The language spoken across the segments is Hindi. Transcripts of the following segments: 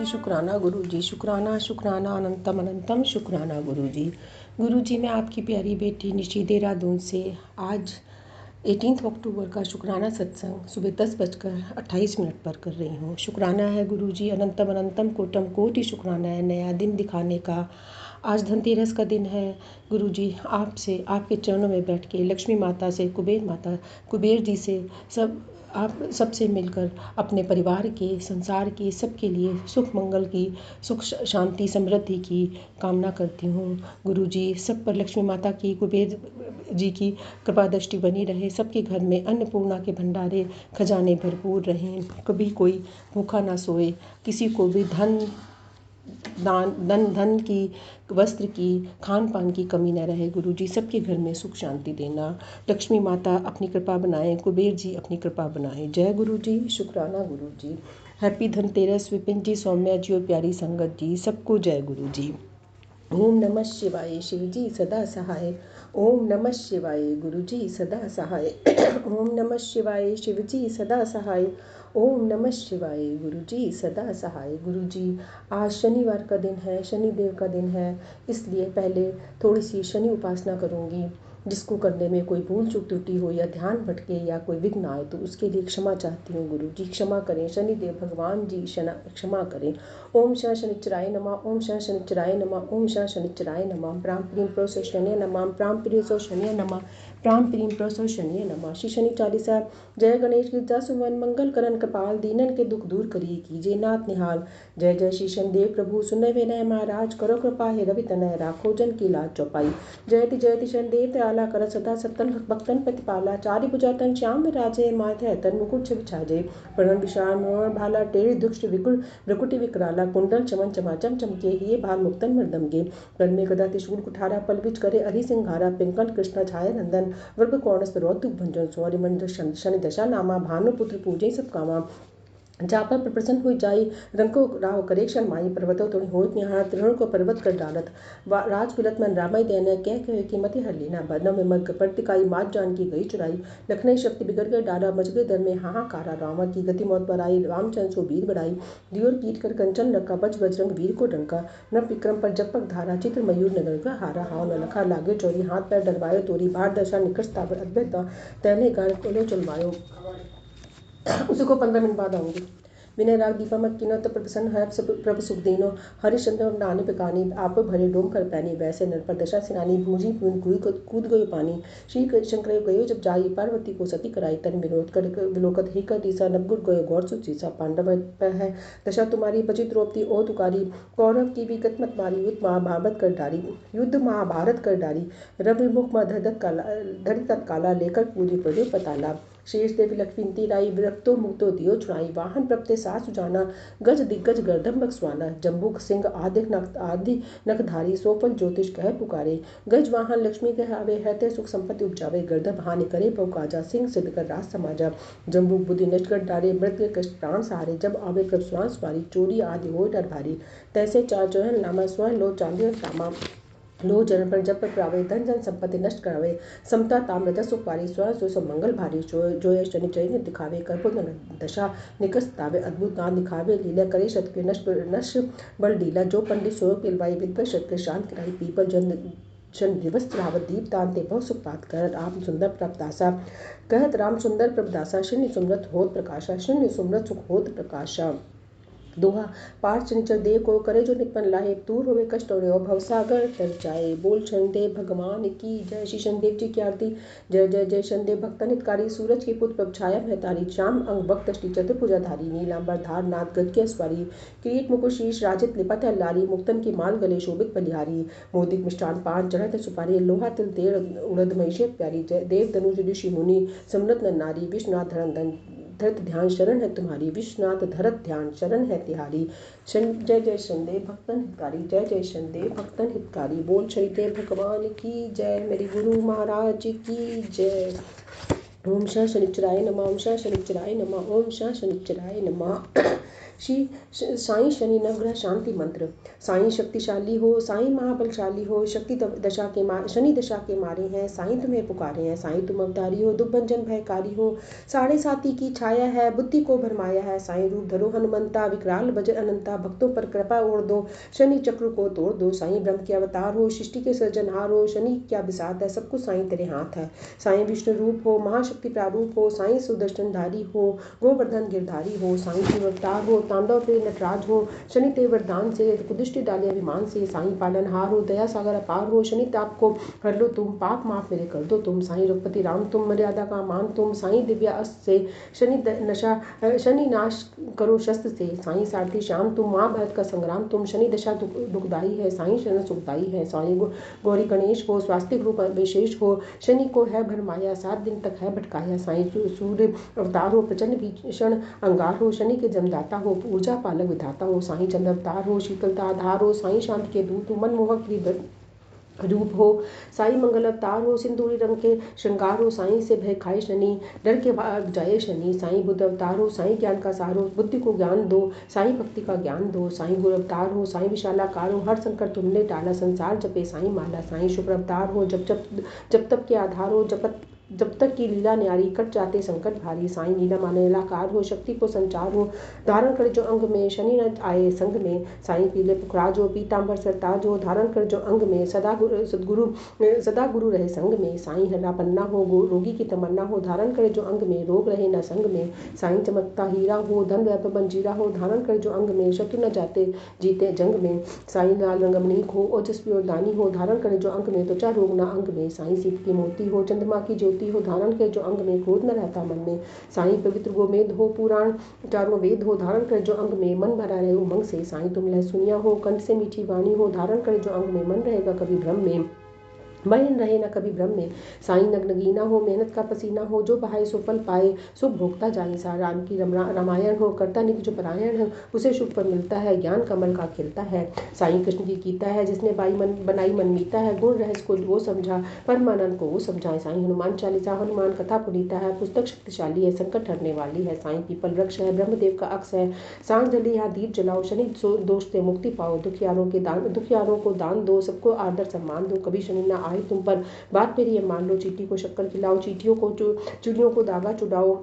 शुक्राना गुरुजी, शुक्राना शुक्राना अनंतम अनंतम शुक्राना गुरुजी। गुरुजी मैं आपकी प्यारी बेटी निशी देहरादून से आज 18 अक्टूबर का शुक्राना सत्संग सुबह 10:28 पर कर रही हूँ। शुक्राना है गुरुजी, अनंतम अनंतम कोटम कोटि शुक्राना है नया दिन दिखाने का। आज धनतेरस का दिन है गुरुजी। आपसे आपके चरणों में बैठ के लक्ष्मी माता से कुबेर जी से आप सबसे मिलकर अपने परिवार के, संसार के, सबके लिए सुख मंगल की, सुख शांति समृद्धि की कामना करती हूँ गुरुजी। सब पर लक्ष्मी माता की, कुबेर जी की कृपा दृष्टि बनी रहे। सबके घर में अन्नपूर्णा के भंडारे खजाने भरपूर रहें। कभी कोई भूखा ना सोए, किसी को भी धन की, वस्त्र की, खान पान की कमी न रहे गुरुजी। सबके घर में सुख शांति देना। लक्ष्मी माता अपनी कृपा बनाए, कुबेर जी अपनी कृपा बनाए। जय गुरुजी, शुक्राना गुरुजी। हैप्पी धनतेरस विपिन जी, सौम्या जी और प्यारी संगत जी, सबको जय गुरुजी। ओम नमः शिवाय, शिवजी सदा सहाय। ओम नमः शिवाय, गुरुजी सदा सहाय। ओम नमः शिवाय, शिवजी सदा सहाय। ओम नमः शिवाय, गुरुजी सदा सहाय। गुरुजी आज शनिवार का दिन है, शनिदेव का दिन है, इसलिए पहले थोड़ी सी शनि उपासना करूँगी। जिसको करने में कोई भूल चूक त्रुटि हो या ध्यान भटके या कोई विघ्न आए तो उसके लिए क्षमा चाहती हूँ गुरु जी। क्षमा करें, शनिदेव भगवान जी क्षमा करें। ओम श शनिचराय नमः, ओम श शनिचराय नमः, ओम श शनिचराय नमः। प्राम प्रीम प्रोसो शनि नमः, प्राम प्रिय सो शनि नमः, प्राम प्रीम प्रोसो शनि नमः। श्री शनि चालीसा। जय गणेश गिरजा सुमन मंगल करण कपाल, दीनन के दुख दूर करिए कीजिए नाथ निहाल। जय जय श्री शनिदेव प्रभु सुनय विनय महाराज, करो कृपा हे रवि तनय राखो जन की लाज चौपाई। जयति जयति शनिदेव दयाला कर सदा सत्तन भक्तन प्रतिपाला, चारि भुजा तन श्याम विराजे, माथे तन मुकुट छवि छाजे। प्रणव विशाल मनोहर भाला, टेढ़ी दुष्ट विकुटि विकराला, कुंडल चमन चमाचम चमके, हिये भाल मुक्तन मृदम गे। कर में गदा त्रिशूल कुठारा, पलविच करे अरि सिंहारा, पिंकल कृष्ण छाया नंदन, वर्ग कौन रौतु भंजन। सौरि मंद शनि दशा नामा, भानुपुत्र पूजे सब कामा। जा पर प्रसन्न हुई जाई, रंको राव करे क्षण माई। पर्वतो तुणी होत निहार, त्रिहण को पर्वत कर डालत। राज बिलत मन रामय देने, कह कहे कि मति हर लीना। बदन में मग प्रतिकाई, मात जान की गई चुराई। लखनई शक्ति बिगड़ गए डारा, मच गए दर में हाहाकारा। रावण की गति मौत पर आई, रामचंद्र सो वीर बढ़ाई। दियोर पीट कर कंचन रखा, बज बजरंग वीर को डंका। नव विक्रम पर जपक धारा, चित्र मयूर नगर का हारा। हाव न लखा लागे चोरी, हाथ पैर डरवायो तोरी। बाढ़ दशा निकट तावर अद्भुत, तैने गान कोलो चलवायो। उसी को 15 मिनट बाद आऊंगी। विनय राग दीपा मत कीनो, तब प्रसन्न है प्रभु सुख दीनो। हरिश्चंद्र नानी पिकानी, आप भरे डोम कर पैनी। वैसे नर पर दशा सिनानी, भूजी कूद गयो पानी। श्री शंकर गयो जब जाई, पार्वती को सती कराई। तन विनोद कर विलोकत ही कर तीसा, नवगुण गयो गौर सुचीसा। पांडव पर है दशा तुम्हारी, बची द्रौपदी ओ तुकारी। कौरव की भी गत मत मारी, युद्ध महाभारत कर डारी। रवि मुख में धरि तत्काला, लेकर पूरी प्रदीप पताला। शेष देवी लक्ष्मी राई, विरक्तो मुक्तो दियो छुड़ाई। वाहन प्रपते सास सुजाना, गज दिग्गज गर्दम बक्सवाना। जम्बुक सिंह आदि नखधारी, सोफल ज्योतिष कह पुकारे। गज वाहन लक्ष्मी कहावे, है ते सुख संपत्ति उपजावे। गर्दभ हानि करे पव काजा, सिंह सिद्ध कर राज समाजा। जम्बुक बुद्धि नष्ट कर डारे, मृत्यु कष्ट प्राण सहारे। जब आवे प्रभ स्वान सवारी, चोरी आदि हो डर भारी। तैसे चार चरण नामा, स्वयं लो चांदी तामा। लो जन पर जब पर प्रावे, धन जन संपत्ति नष्ट करावे। समता ताम रजस सुखवारी, स्वयं सो मंगल भारी। जो ये शनि चरित्र दिखावे, करपुत दशा निकट तावे। अद्भुत नाम दिखावे लीला, करे शत नष्ट बल डीला। जो पंडित सोयो पिलवाई, विद्वत शत के शांत कराई। पीपल जन दिवस रावत, दीप तानते बहुत सुखपात। करत राम सुंदर प्रभदासा, कहत राम सुंदर प्रभदासा। शून्य सुमृत होत प्रकाशा, शून्य सुमृत सुख होत प्रकाशा। दोहा पाठ शनिचर देव को, करे जो निपन लाए। दूर होवे कष्ट और भवसागर तर जाए। बोल शनिदेव भगवान की जय। श्री शनिदेव जी की आरती। जय जय जय शनिदेव भक्तन हितकारी, सूरज के पुत्र प्रभ छाया महतारी। श्याम अंग भक्त अष्टी चतुर्भुजाधारी, नीलांबर धार नाथ गज के अस्वारी। किरीट मुकुट शीश राजित लिपत है लारी, मुक्तन की माल गले शोभित बलिहारी। मोदिक मिष्टान पान चढ़त सुपारी, लोहा तिल तेल उड़द महिषियत प्यारी। जय देव धनुष ऋषि मुनि समृत नर नारी, विश्वनाथ धरत ध्यान शरण है तुम्हारी। विश्वनाथ धरत ध्यान शरण है तिहारी। जय जय शनिदेव भक्तन हितकारी, जय जय शनिदेव भक्तन हितकारी। बोल शनिदेव भगवान की जय, मेरी गुरु महाराज की जय। ओम श शनिचराय नमः, ओम श शनिचराय नमः, ओम श शनिचराय नमः। साईं शनि नवग्रह शांति मंत्र। साईं शक्तिशाली हो, साईं महाबलशाली हो, शनि दशा के मारे हैं, साईं तुम्हें पुकारे हैं। साईं तुम अवतारी हो, दुख भंजन भयकारी हो, साढ़े साती की छाया है, बुद्धि को भरमाया है। साईं रूप धरो हनुमंता, विकराल भजन अनंता, भक्तों पर कृपा ओढ़ दो, शनि चक्र को तोड़ दो। साईं ब्रह्म के अवतार हो, सृष्टि के सृजनहार हो, शनि क्या बिसात है, सब कुछ साईं तेरे हाथ है। साईं विष्णु रूप हो, महाशक्ति प्रारूप हो, साईं सुदर्शनधारी हो, गोवर्धन गिरधारी हो। साईं शिव अवतार हो, तांडव पे नटराज हो, शनि ते वरदान से कुदृष्टि डाले अभिमान से। साईं पालनहार हो, दया सागर अपार हो, शनि ताप को हर लो तुम, पाप माफ मेरे कर दो तुम। साईं रघुपति राम तुम, मर्यादा का मान तुम, साईं दिव्या अस्त्र से शनि नाश करो शस्त्र से। साईं सारथी श्याम तुम, महाभारत का संग्राम तुम, शनि दशा दुखदाई है, साईं शरण सुखदाई है। साईं गौरी गणेश हो, स्वास्तिक रूप विशेष हो, शनि को है भरमाया, 7 दिन तक है भटकाया। साईं सूर्य अवतार हो, प्रचंड भीषण अंगार हो, शनि के जन्मदाता हो, ऊर्जा पालक विधाता हो। साईं चंद्र अवतार हो, शीतलता आधार हो, साईं शांति के दूत हो, मनमोहक रूप हो। साईं मंगल अवतार हो, सिंदूरी रंग के श्रृंगार हो, साईं से भय खाए शनि, डर के भाग जाए शनि। साईं बुद्ध अवतार हो, साईं ज्ञान का सार हो, बुद्धि को ज्ञान दो, साईं भक्ति का ज्ञान दो। साईं गुरु अवतार हो, साईं विशालाकार हो, हर संकट तुमने टाला, संसार जपे साईं माला। साईं शुक्र अवतार हो, जब तब के आधार हो, जब तक की लीला न्यारी, कट जाते संकट भारी। साईं नीला मानेलाकार हो, शक्ति को संचार हो, धारण कर जो अंग में, शनि न आए संग में। साईं पीले पुखराज हो, पीतांबर सरताज हो, धारण कर जो अंग में, सदा गुरु रहे संग में। साईं हरा पन्ना हो, रोगी की तमन्ना हो, धारण कर जो अंग में, रोग रहे न संग में। साईं चमकता हीरा हो, धन वैभव मंजीरा हो, धारण कर जो अंग में, शत्रु न जाते जीते जंग में। साईं लाल रंग अमनीक हो, ओजस्वी और दानी हो, धारण कर जो अंग में, त्वचा रोग न अंग में। साईं सीत की मोती हो, चंद्रमा की ज्योति हो, धारण कर जो अंग में, क्रोध न रहता मन में। साईं पवित्र गोमेद हो, पुराण चारों वेद हो, धारण कर जो अंग में, मन भरा रहे उमंग से। साईं तुम लहसुनिया हो, कंठ से मीठी वाणी हो, धारण कर जो अंग में, मन रहेगा कभी भ्रम में, मन रहे न कभी भ्रम में। साईं नगनगीना हो, मेहनत का पसीना हो, जो बहाए सो फल पाए, सुख भोगता जाए। सा राम की रामायण हो, करता नित्य जो परायण है, उसे सुख पर मिलता है, ज्ञान कमल का खिलता है। साईं कृष्ण की गीता है, जिसने बनाई मन मीता है, गुण रहस्य को वो समझा, परमानंद को वो समझाए। साईं हनुमान चालीसा, हनुमान कथा पुनीता है, पुस्तक शक्तिशाली है, संकट हरने वाली है। साईं पीपल वृक्ष है, ब्रह्मदेव का अक्ष है, सांझ यहाँ दीप जलाओ, शनि दोष से मुक्ति पाओ। दुखियारों को दान दो, सबको आदर सम्मान दो, कभी शनि ना आए तुम पर, बात मेरी ये मान लो। चींटी को शक्कर खिलाओ, चिड़ियों को दागा चुड़ाओ,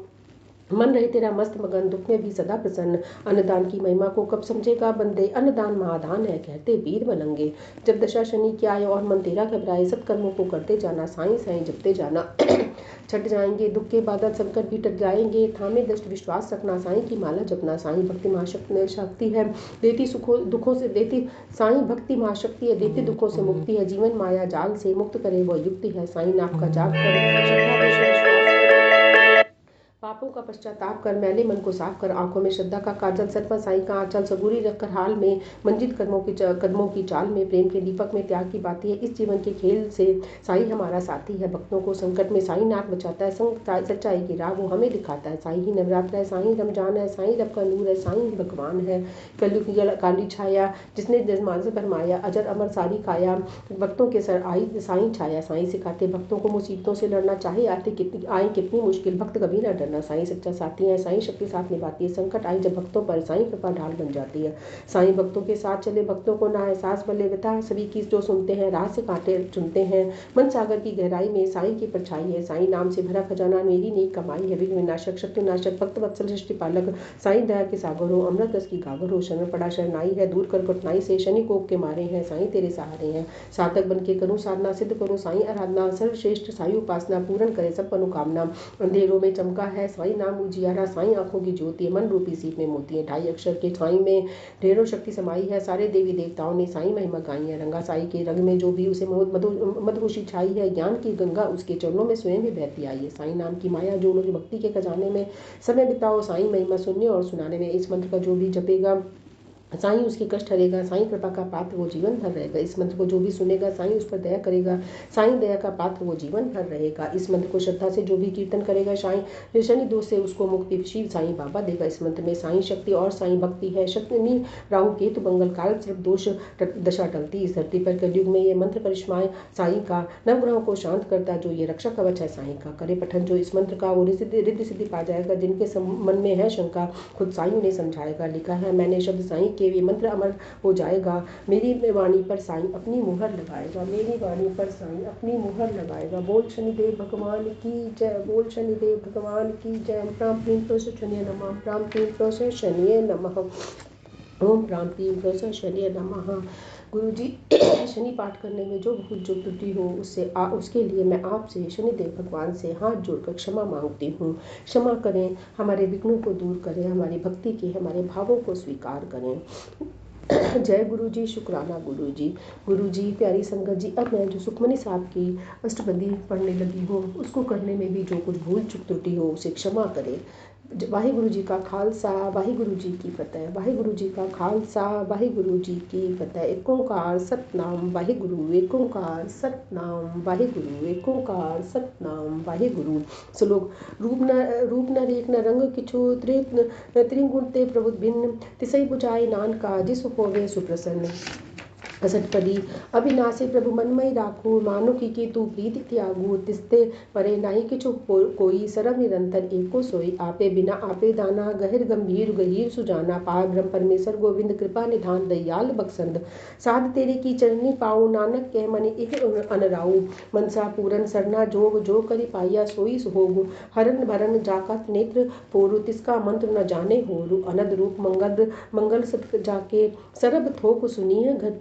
मन रहे तेरा मस्त मगन, दुख में भी सदा प्रसन्न। अन्नदान की महिमा को कब समझेगा बंदे, अन्नदान महादान है, कहते वीर बनंगे। जब दशा शनि की आए और मन तेरा घबराए, सत्कर्मों को करते जाना, साईं साईं जपते जाना। छट जाएंगे दुख के बादल, संकट भी टट जाएंगे, थामे दृष्ट विश्वास रखना, साईं की माला जपना। साईं भक्ति महाशक्ति है, देती दुखों से देती, साईं भक्ति महाशक्ति है, देती दुखों से मुक्ति है, जीवन माया जाल से मुक्त करे वह युक्ति है। साईं नाम का जाप कर, श्रद्धा विश्वास पापों का पश्चाताप कर, मैले मन को साफ कर, आंखों में श्रद्धा का काजल, सर पर साईं का आंचल, सबूरी रखकर हाल में, मंजिल कदमों की चाल में, प्रेम के दीपक में त्याग की बाती है, इस जीवन के खेल से साईं हमारा साथी है। भक्तों को संकट में साईं नाथ बचाता है, सच्चाई की राह वो हमें दिखाता है। साईं ही नवरात्र है, साईं रमजान है, साईं रब का नूर है, साईं ही भगवान है। कलयुग की काली छाया, जिसने जजमान भरमाया, अजर अमर सारी काया, भक्तों के सर आई साईं छाया। साईं सिखाते भक्तों को मुसीबतों से लड़ना, चाहे आए कितनी मुश्किल, भक्त कभी न डरना। साईं सच्चा साथी है, साईं शक्ति साथ निभाती है, संकट आई जब भक्तों पर, साईं कृपा ढाल बन जाती है। साईं भक्तों के साथ चले, भक्तों को ना एहसास बले, व्यथा सभी की जो सुनते हैं, राह से कांटे चुनते हैं। मन सागर की गहराई में साईं की परछाई है, साईं नाम से भरा खजाना मेरी नेक कमाई है। विघ्न विनाशक, शत्रु नाशक, भक्त वत्सल, सृष्टि पालक, साईं दया के सागर हो, अमृत रस की गागर हो। शरण पड़ा शरणाई है, दूर कर कठिनाई से, शनि कोप के मारे हैं, साईं तेरे सहारे हैं। साधक बन के करूँ साधना, सिद्ध करूँ साईं आराधना, सर्वश्रेष्ठ साईं उपासना, पूर्ण करे सब मनोकामना। अंधेरों में चमका है साईं नाम उजियारा, साईं आंखों की ज्योति, मन रूपी सीप में मोती है। 2.5 अक्षर के साईं में ढेरों शक्ति समाई है, सारे देवी देवताओं ने साईं महिमा गाई है। रंगा साईं के रंग में जो भी उसे मधुशी छाई है, ज्ञान की गंगा उसके चरणों में स्वयं भी बहती आई है। साईं नाम की माया जो लोग भक्ति के खजाने में समय बिताओ, साईं महिमा सुनने और सुनाने में। इस मंत्र का जो भी जपेगा, साईं उसके कष्ट हरेगा, साईं कृपा का पात्र वो जीवन भर रहेगा। इस मंत्र को जो भी सुनेगा साईं उस पर दया करेगा, साईं दया का पात्र वो जीवन भर रहेगा। इस मंत्र को श्रद्धा से जो भी कीर्तन करेगा साईं शनि दोष से उसको मुक्ति शिव साईं बाबा देगा। इस मंत्र में साईं शक्ति और साईं भक्ति है। शनि राहु केतु मंगल काल सर्प दोष दशा टलती। इस धरती पर कलयुग में ये मंत्र करिश्माएं साईं का नवग्रहों को शांत करता, जो ये रक्षा कवच है साईं का। करे पठन जो इस मंत्र का वो रिद्धि सिद्धि पा जाएगा। जिनके मन में है शंका खुद साईं उन्हें समझाएगा। लिखा है मैंने शब्द साईं के, ये मंत्र अमर हो जाएगा। मेरी वाणी पर साईं अपनी मुहर लगाएगा, मेरी वाणी पर साईं अपनी मुहर लगाएगा। बोल शनिदेव भगवान की जय, बोल शनिदेव भगवान की जय। राम प्रीम प्रोस शनिय नमः, राम प्रीम प्रोस शनिय नमः, ओम राम प्रीम प्रोस शनिय नमः। गुरु जी शनि पाठ करने में जो भूल जो त्रुटि हो उसके लिए मैं आपसे शनिदेव भगवान से हाथ जोड़कर क्षमा मांगती हूँ। क्षमा करें, हमारे विघ्नों को दूर करें, हमारी भक्ति के हमारे भावों को स्वीकार करें। जय गुरु जी, शुक्राना गुरु जी। गुरु जी प्यारी संगत जी, अब मैं जो सुखमनी साहब की अष्टपदी पढ़ने लगी हूँ उसको करने में भी जो कुछ भूल चुक त्रुटि हो उसे क्षमा करें। वाहिगुरु जी का खालसा वाहिगुरु जी की फतेह, वाहिगुरु जी का खालसा वाहिगुरु जी की फतेह। एक ओंकार सतनाम वाहिगुरु, एक ओंकार सतनाम वाहिगुरु, एक ओंकार सतनाम वाहिगुरु। श्लोक रूप न रेख न रंग किछु त्रिगुण ते प्रभु भिन्न, तिसई बुझाई नानका जिस होवे सुप्रसन्न। असटपदी अविनाशी प्रभु मनमय राखू, मानुकी की तू प्रीति त्यागू, तिस्ते परे नाही किछु कोई, सरब निरंतर एको सोई। आपे बिना आपे दाना, गहिर गंभीर गहीर सुजाना, पार ब्रह्म परमेश्वर गोविंद कृपा निधान, दयाल बख्शंद। साध तेरे की चरनी पाऊँ, नानक कह मनि इह अनराऊ। मनसा पूरन सरना जोग, जो करि पाया सोई सुहोगु। हरन भरन जाका नेत्र पोरु, तिसका मंत्र न जाने होरु। अनद रूप मंगल सत जाके, सरब थोक सुनिय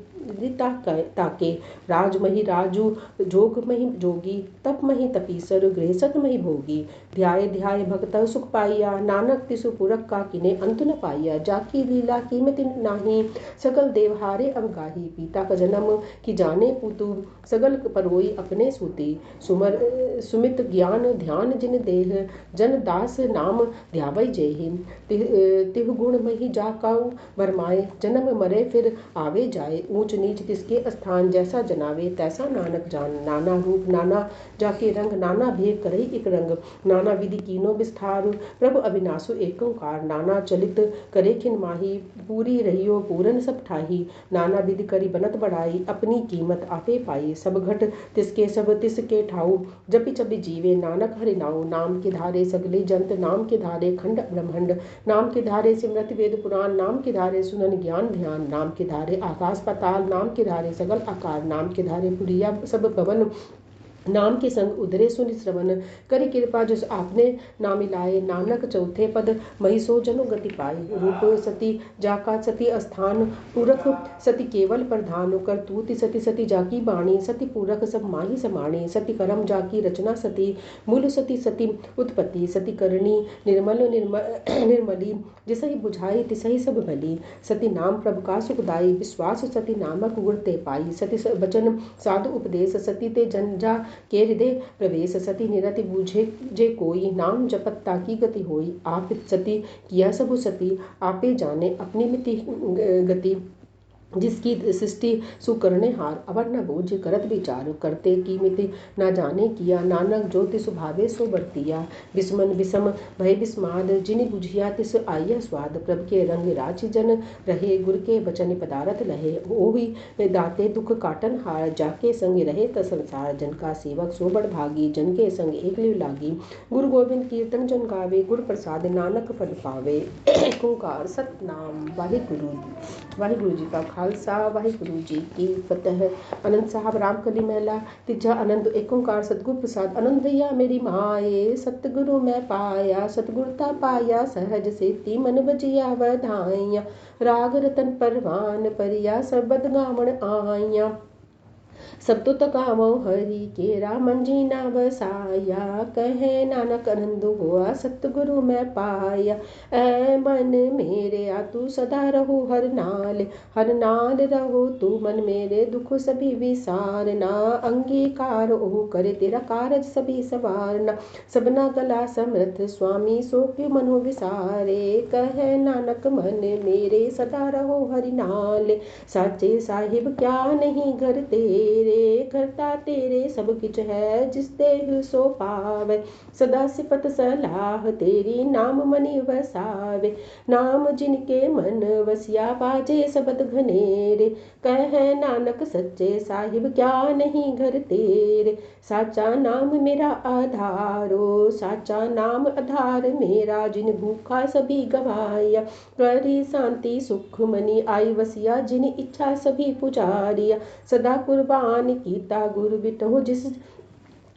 ताके। राज मही राजू, जोग मही जोगी, तप मही तपीसर, गृहसत मही भोगी। ध्याय ध्याय भगत सुख पाइया, नानक तिसु पुरख का किने अंत न पाइया। जाकी लीला कीमत नाही, सकल देवहारे अवगाही। पिता का जन्म की जाने पुतु, सगल परोई अपने सूती। सुमित ज्ञान ध्यान जिन देह, जन दास नाम ध्यावै जेहि। तिह गुण मही जाकाऊ बरमाए, जन्म मरे फिर आवे जाए। ऊंच नीच तिसके स्थान, जैसा जनावे तैसा नानक जान। नाना रूप नाना जाके रंग, नाना भेद करई एक रंग। नाना विधि कीनो विस्तार, प्रभु अविनाशु एक ओंकार। नाना चलित करे खिन माही, पूरी रहियो पूरन सब ठाही। नाना विधि करी बनत बढ़ाई, अपनी कीमत आपे पाई। सब घट तिसके सब तिसके ठाऊ, जपि चपि जीवे नानक हरि नाऊ। नाम के धारे सगले जंत, नाम के धारे खंड ब्रह्मंड। नाम के धारे सिमरत वेद पुराण, नाम के धारे सुनन ज्ञान ध्यान। नाम के धारे आकाश पाताल, नाम के धारे सगल आकार। नाम के धारे पुरिया सब पवन, नाम के संग उधरे सुनि श्रवण। करि कृपा जिस आपने ना मिलाए, नानक चौथे पद मही सो जनु गति पाए। रूप सती जाका सती स्थान, पुरख सती केवल प्रधान। करतूति सती सती जाकी बाणी, सती पुरख सब माही समाणी। सती करम जाकी रचना सती, मूल सती सती उत्पत्ति। सती करणी निर्मली, जिसहि बुझाई तिसहि सब भली। सती नाम प्रभु का सुखदाई, विश्वास सती नामक गुण ते पाई। सती वचन साधु उपदेश, सती ते जन जा के हृदय प्रवेश। सती निरति बूझे जे कोई, नाम जपत ताकी गति होई। आप सती किया सबु सती, आपे जाने अपनी मिति गति। जिसकी सृष्टि सुकरने हार, अवर न बूझ करत विचार। करते की मिति न जाने किया, नानक जो तिस भावे सो बरतिया। विस्मन विषम भय विस्माद, जिनि बुझिया तिस आइया स्वाद। प्रभ के रंग राचि जन रहे, गुर के बचन पदारथ लहे। ओहि दाते दुख काटन हार, जाके संग रहे त संसार। जन का सेवक सो बड़ भागी, जन के संग एक लिव लागी। गुरु गोविंद कीर्तन जन गावे, गुर प्रसाद नानक पद पावे। ओंकार सतनाम वाहिगुरु। वाहिगुरु जी का खालसा वाहिगुरु जी की फतेह। आनंद साहब रामकली महला तीजा आनंद। एक ओंकार सतगुरु प्रसाद आनंद भैया मेरी माए। सतगुरु मैं पाया सतगुरता पाया, सहज सेती मन बजिया वधाइया। राग रतन परवान परिया, सबद गावण आइया। सब तो गावो हरि के रामन जी ना बसाया, कहे नानक आनंद हुआ सतगुरु मैं पाया। ऐ मन मेरे आ तू सदा रहो हर नाल रहो तू मन मेरे दुख सभी विसारना। अंगीकार ओ करे तेरा कारज सभी सवारना, सबना गला समर्थ स्वामी सो क्यों मनो विसारे। कहे नानक मन मेरे सदा रहो हरि नाल, साचे साहिब क्या नहीं घर तेरे। करता तेरे सब किच है जिस देह सो पावे, सदा सिफत सलाह तेरी नाम मनि वसावे। नाम जिनके मन वसिया बाजे सबद घनेरे, कहे नानक सच्चे साहिब क्या नहीं घर तेरे। साचा नाम मेरा आधारो, साचा नाम आधार मेरा, जिन भूखा सभी गवाया। करी शांति सुख मनी आई वसिया, जिन इच्छा सभी पुजारिया। सदा कुर्बान कीता गुरु बिटो जिस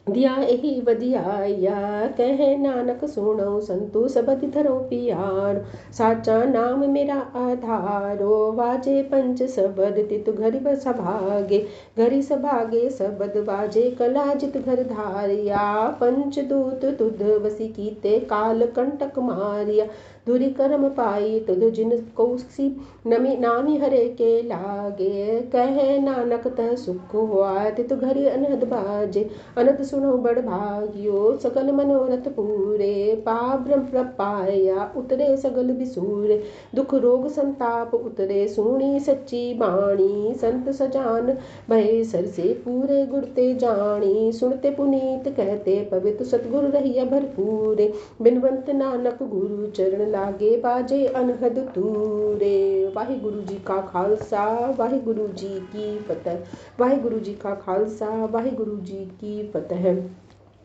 दिया यही बदियाया। कहे नानक सुनो संतु सबद धरो पियार, साचा नाम मेरा आधारो। वाजे पंच सबद तित घर सभागे, घरी सभागे सबद बाजे कला जित घर धारिया। पंच दूत तुध वसी कीते काल कंटक मारिया, धुरि कर्म पाई तुध जिन कौसी नमी नामी हरे के लागे। कहे नानक तह सुख हुआ तित घरी अनहद बाजे, अनहद सुनो बड़ भाग्यो सकल मनोरथ पूरे। ब्रह्म पाया उतरे सगल बिसूरे, दुख रोग संताप उतरे सुनी सच्ची बाणी। संत सजान भय सर से पूरे गुरते जानी, सुनते पुनीत कहते पवित्र सतगुरु रहिया भरपूरे। बिनवंत नानक गुरु चरण लागे बाजे अनहद तूरे। वाहिगुरु जी का खालसा वाहिगुरु जी की फतेह, वाहिगुरु जी का खालसा वाहिगुरु जी की फतेह।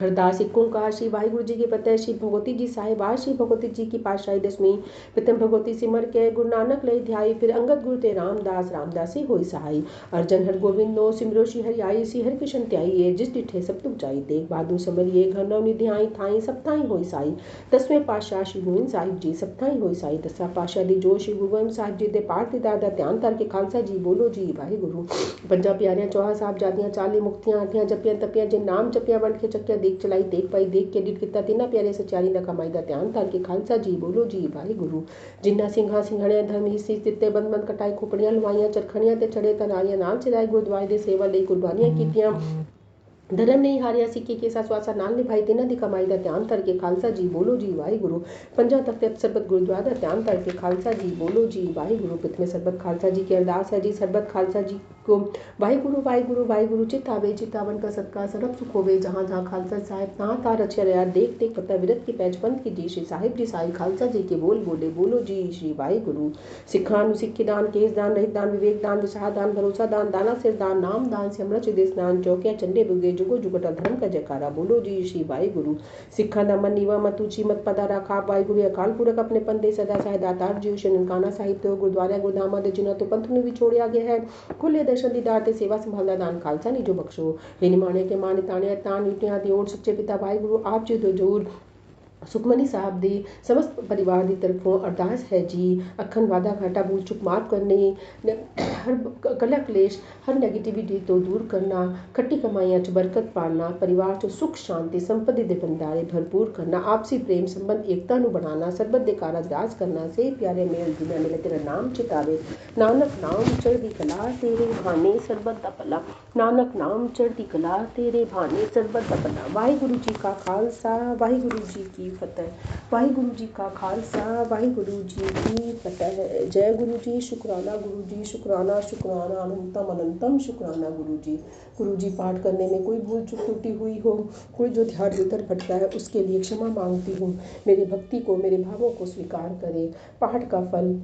अरदास एक ओंकार श्री वाहिगुरु जी की फतेह। श्री भगवती जी साहिब आज श्री भगवती जी की पातशाही दसवीं। प्रथम भगवती सिमर के गुरु नानक लय ध्याई, फिर अंगद गुरु ते रामदास रामदासी होई सहाई। अर्जन हर गोविंदो सिमरो श्री हरि आई, श्री हरि कृष्ण त्याई जिस डिठे सब तुक जाई। देख बहादुर समरिए घर नव निध्याई थाई, सब थाई होई साई। दसवें पातशाह श्री गोविंद साहिब जी सब थाई होई साई। दसवां पातशाह दी जो श्री गुरु गोबिंद साहिब जी दे पाठ दी दादा ध्यान धर के खालसा जी बोलो जी वाहिगुरु। पंजा प्यारियां चौहा साहब जादियां 40 मुक्तियां आठियां जपियां तपियां जिन नाम जपिया वंड के चक्किया देख चलाई देख पाई देख के डिट किता तिना प्यारे सचारी दा कमाई दा ध्यान धर के खालसा जी बोलो जी वाहिगुरु। जिन्ना सिंघा सिंघणिया धर्म हिस्सी तित्ते बंद बंद कटाई खोपड़ियां लवाइयां चरखड़ियां ते छड़े तनारियां नाल चिराए गुरुद्वारे दे सेवा लई कुर्बानियां कीतियां। धर्म नहीं हारिया सिक्की के स्वासा नाल निभाई तिन्हां दी कमाई दा ध्यान धर के खालसा जी बोलो जी वाहिगुरु। पंजा तख्त सरबत गुरुद्वारा दा ध्यान धर के खालसा जी बोलो जी वाहिगुरु। प्रथमे सरबत खालसा जी की अरदास है जी। सरबत खालसा जी को वाहिगुरु वाहिगुरु वाहिगुरु चितावे चितावन का सदका सरब सुख होवे। जहाँ जहाँ खालसा साहिब तहाँ तार रचिया रहा देख देख पता विरत की पैच पंथ की जी। श्री साहिब जी साई खालसा जी के बोल बोले बोलो जी श्री वाहिगुरु। सिखानु सिक्खी दान केस दान रहित दान विवेक दान दिशा दान भरोसा दान दाना सिर दान नाम दान सिमरन देश दान चौकिया चंडे बुगे जुगो जुगटा धर्म का जयकारा बोलो जी श्री वाहिगुरु। सिखा दा मन नीवा मत ऊंची मत पदा रखा वाहिगुरु। अकाल पुरख अपने पंदे सदा साहिब दातार जी श्री ननकाना साहिब तो गुरुद्वारा गुरुधामा दे जिन्हों तो पंथ में भी छोड़िया गया है। खुले दर्शन दीदार ते सेवा संभालदा दान खालसा नी जो बख्शो। हे निमाणे के मान ताने तान ईटियां दी ओट सच्चे पिता वाहिगुरु आप जी तो जरूर। सुखमनी साहब दी समस्त परिवार की तरफों अरदास है जी। अखंड वादा घाटा भूल चुक माफ करने, हर कला क्लेश हर नेगेटिविटी तो दूर करना, खट्टी कमाइयां च बरकत पाना, परिवार च सुख शांति संपत्ति दे भंडारे भरपूर करना, आपसी प्रेम संबंध एकता नू बढ़ाना, सरबत दे कारज राज करना। से प्यारे मेल दुनिया मिले तेरा नाम चितावे। नानक नाम चढ़दी कला तेरे भाने सरबत दा भला, नानक नाम चढ़दी कला तेरे भाने सरबत दा भला। वाहिगुरु जी का खालसा वाहिगुरु जी की फतेह। वाहिगुरु जी का खालसा वाहिगुरु जी की फतेह। जय गुरु जी शुक्राना गुरु जी शुक्राना शुक्राना अनंतम अनंतम शुक्राना गुरु जी। गुरु जी पाठ करने में कोई भूल चूक टूटी हुई हो, कोई जो ध्यान भीतर भटका है उसके लिए क्षमा मांगती हूँ। मेरी भक्ति को मेरे भावों को स्वीकार करें। पाठ का फल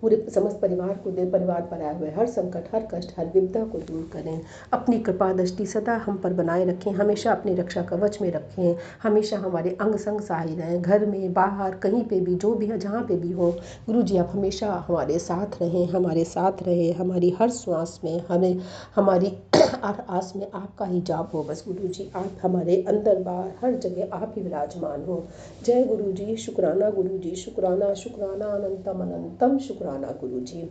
पूरे समस्त परिवार को दे। परिवार पर आए हुए हर संकट हर कष्ट हर विपदा को दूर करें। अपनी कृपा दृष्टि सदा हम पर बनाए रखें। हमेशा अपनी रक्षा कवच में रखें। हमेशा हमारे अंग संग सहाय रहें। घर में बाहर कहीं पे भी जो भी है जहाँ पे भी हो, गुरु जी आप हमेशा हमारे साथ रहें। हमारे साथ रहे हमारी हर श्वास में, हमें हमारी हर आस में आपका ही जाप हो। बस गुरु जी आप हमारे अंदर बाहर हर जगह आप ही विराजमान हो। जय गुरु जी शुक्राना गुरु जी शुक्राना शुक्राना अनंतम अनंतम शुक्राना गुरु जी।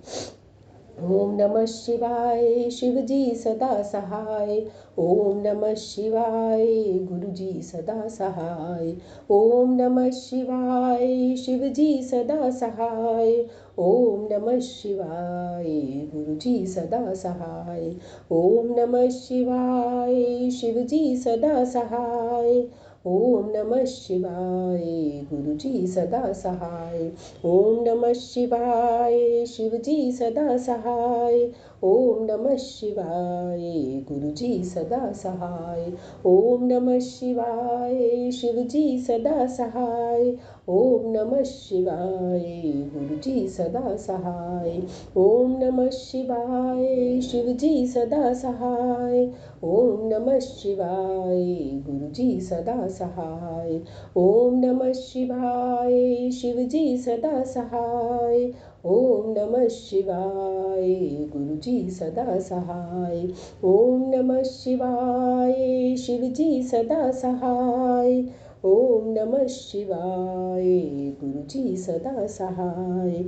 ओम नमः शिवाय शिव जी सदा सहाय। ओम नमः शिवाय गुरु जी सदा सहाय। ओम नमः शिवाय शिव जी सदा सहाय। ओम नमः शिवाय गुरु जी सदा सहाय। ओम नमः शिवाय शिव जी सदा सहाय। ओम नमः शिवाय गुरु जी सदा सहाय। ओम नमः शिवाय शिव जी सदा सहाय। ओम नमः शिवाय गुरु जी सदा सहाय। ओम नमः शिवाय शिव जी सदा सहाय। ओम नमः शिवाय गुरु जी सदा सहाय। ओम नमः शिवाय शिव जी सदा सहाय। ओम नमः शिवाय गुरु जी सदा सहाय। ओम नमः शिवाय शिव जी सदा सहाय। ओम नमः शिवाय गुरु जी सदा सहाय। ओम नमः शिवाय शिव जी सदा सहाय। ओम नमः शिवाय गुरु जी सदा सहाय।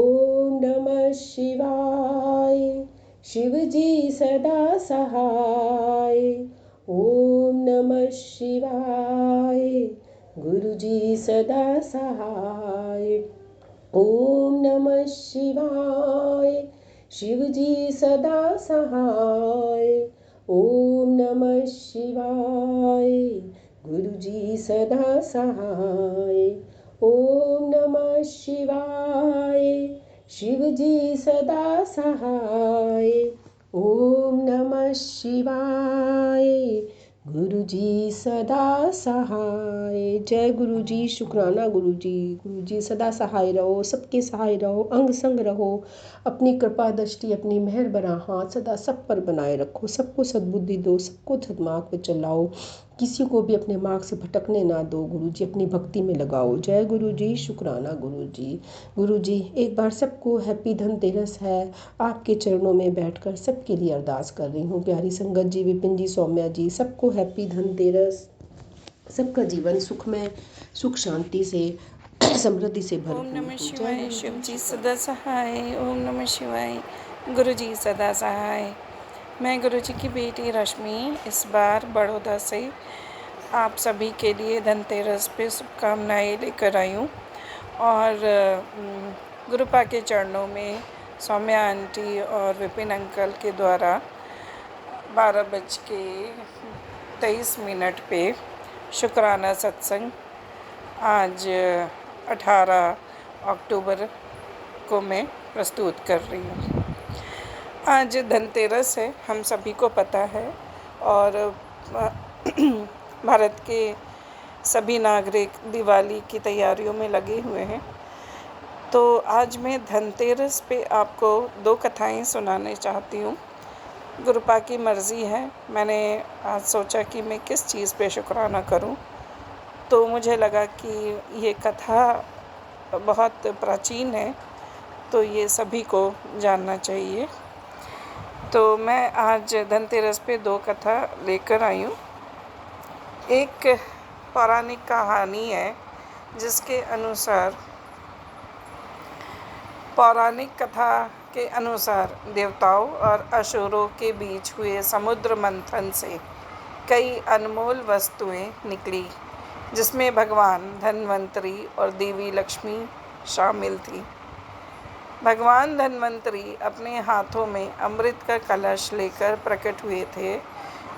ओम नमः शिवाय शिव जी सदा सहाय। ओम नमः शिवाय गुरु जी सदा सहाय। ओम नमः शिवाय शिव जी सदा सहाय। ओम नमः शिवाय गुरु जी सदा सहाय। ओम नमः शिवाय शिव जी सदा सहाय। ओम नमः शिवाय गुरु जी सदा सहाय। जय गुरु जी, शुक्राना गुरु जी। गुरु जी सदा सहाय रहो, सबके सहाय रहो, अंग संग रहो। अपनी कृपा दृष्टि, अपनी मेहर भरा हाथ सदा सब पर बनाए रखो। सबको सद्बुद्धि दो, सबको सद्मार्ग पे चलाओ। किसी को भी अपने मार्ग से भटकने ना दो। गुरु जी अपनी भक्ति में लगाओ। जय गुरु जी, शुक्राना गुरु जी। गुरु जी एक बार सबको हैप्पी धनतेरस है। आपके चरणों में बैठकर सबके लिए अरदास कर रही हूँ। प्यारी संगत जी, विपिन जी, सौम्या जी, सबको हैप्पी धनतेरस। सबका जीवन सुखमय, सुख शांति से, समृद्धि से ओम भरपूर नमः हो। जय शिवाय गुरु शिव जी, जी शुक्राना। सदा सहाय। ओम नमः शिवाय गुरु जी सदा सहाय। मैं गुरु जी की बेटी रश्मि इस बार बड़ौदा से आप सभी के लिए धनतेरस पे शुभकामनाएं लेकर आई हूँ। और गुरुपा के चरणों में सौम्या आंटी और विपिन अंकल के द्वारा 12:23 पे शुक्राना सत्संग आज 18 अक्टूबर को मैं प्रस्तुत कर रही हूँ। आज धनतेरस है, हम सभी को पता है। और भारत के सभी नागरिक दिवाली की तैयारियों में लगे हुए हैं। तो आज मैं धनतेरस पे आपको 2 कथाएं सुनाने चाहती हूँ। गुरुपा की मर्ज़ी है, मैंने आज सोचा कि मैं किस चीज़ पे शुक्राना करूँ। तो मुझे लगा कि ये कथा बहुत प्राचीन है, तो ये सभी को जानना चाहिए। तो मैं आज धनतेरस पे 2 कथा लेकर आई हूँ। एक पौराणिक कहानी है जिसके अनुसार, पौराणिक कथा के अनुसार देवताओं और असुरों के बीच हुए समुद्र मंथन से कई अनमोल वस्तुएं निकली, जिसमें भगवान धन्वंतरी और देवी लक्ष्मी शामिल थी। भगवान धन्वंतरी अपने हाथों में अमृत का कलश लेकर प्रकट हुए थे,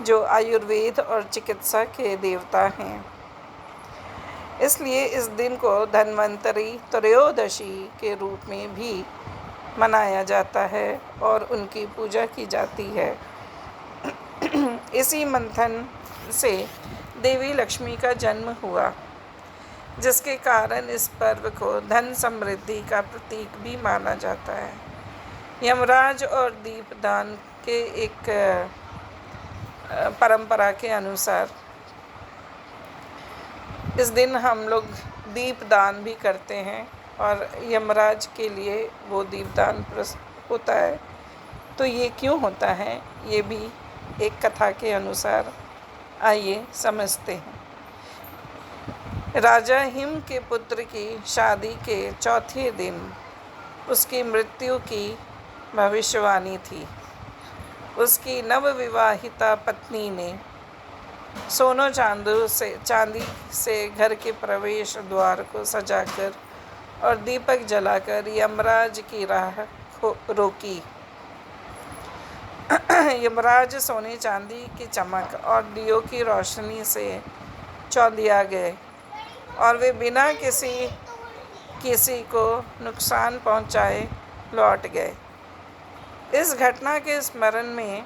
जो आयुर्वेद और चिकित्सा के देवता हैं। इसलिए इस दिन को धन्वंतरी त्रयोदशी के रूप में भी मनाया जाता है और उनकी पूजा की जाती है। इसी मंथन से देवी लक्ष्मी का जन्म हुआ, जिसके कारण इस पर्व को धन समृद्धि का प्रतीक भी माना जाता है। यमराज और दीपदान के एक परंपरा के अनुसार इस दिन हम लोग दीपदान भी करते हैं और यमराज के लिए वो दीपदान होता है। तो ये क्यों होता है, ये भी एक कथा के अनुसार आइए समझते हैं। राजा हिम के पुत्र की शादी के चौथे दिन उसकी मृत्यु की भविष्यवाणी थी। उसकी नवविवाहिता पत्नी ने सोनो चांदी से घर के प्रवेश द्वार को सजाकर और दीपक जलाकर यमराज की राह रोकी। यमराज सोने चांदी की चमक और दियों की रोशनी से चौंधिया गए और वे बिना किसी को नुकसान पहुंचाए लौट गए। इस घटना के स्मरण में